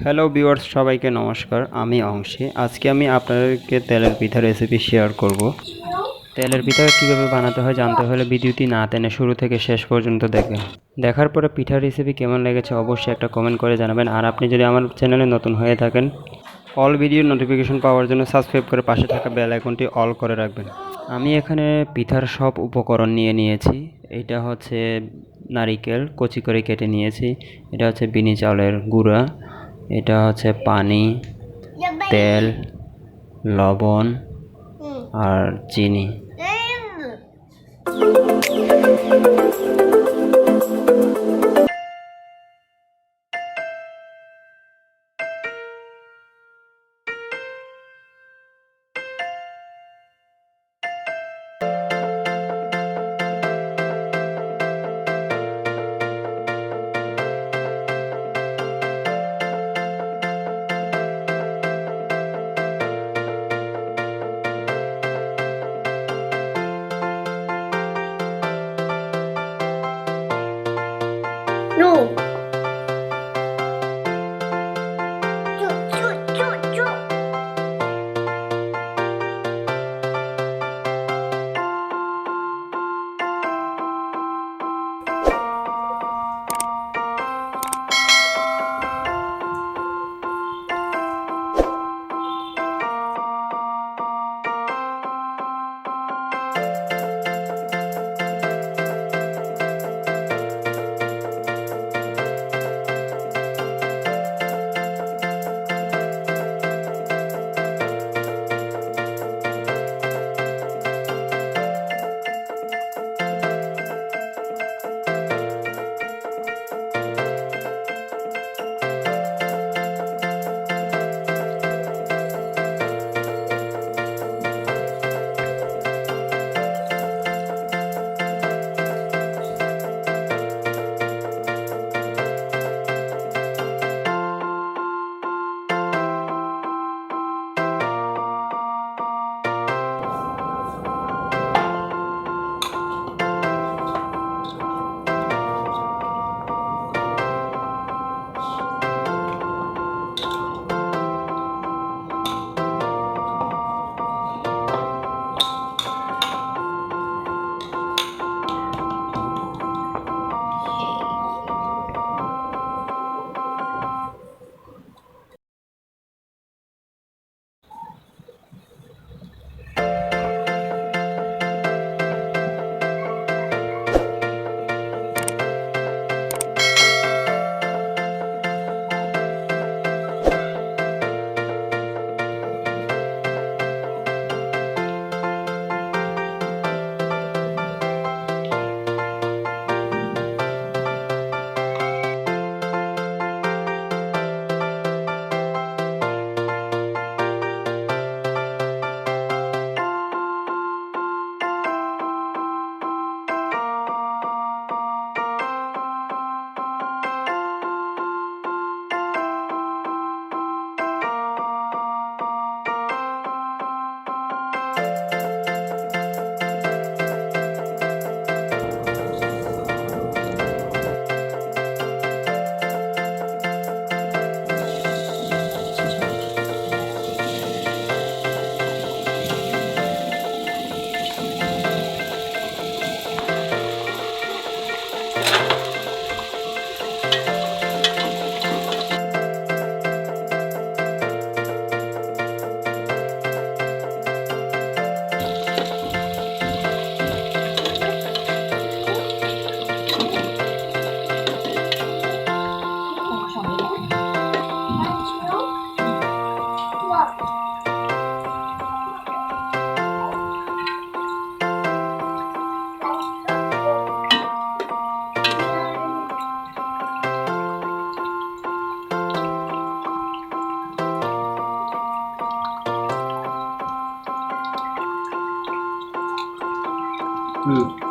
Hello viewers, সবাইকে নমস্কার। আমি অংশী। আজকে আমি আপনাদেরকে তেলের পিঠা রেসিপি শেয়ার করব। তেলের পিঠা কীভাবে বানাতে হয় জানতে হলে ভিডিওটি না টেনে শুরু থেকে শেষ পর্যন্ত দেখবেন। দেখার পরে পিঠার রেসিপি কেমন লেগেছে অবশ্যই একটা কমেন্ট করে জানাবেন। আর আপনি যদি আমার চ্যানেলে নতুন হয়ে থাকেন, অল ভিডিও নোটিফিকেশন পাওয়ার জন্য সাবস্ক্রাইব করে পাশে থাকা বেল আইকনটি অল করে রাখবেন। আমি এখানে পিঠার সব উপকরণ নিয়েছি। এটা হচ্ছে নারিকেল কচি করে কেটে নিয়েছি। এটা হচ্ছে বিনি চাউলের গুঁড়া। এটা হচ্ছে পানি, তেল, লবণ আর চিনি। No. হুম।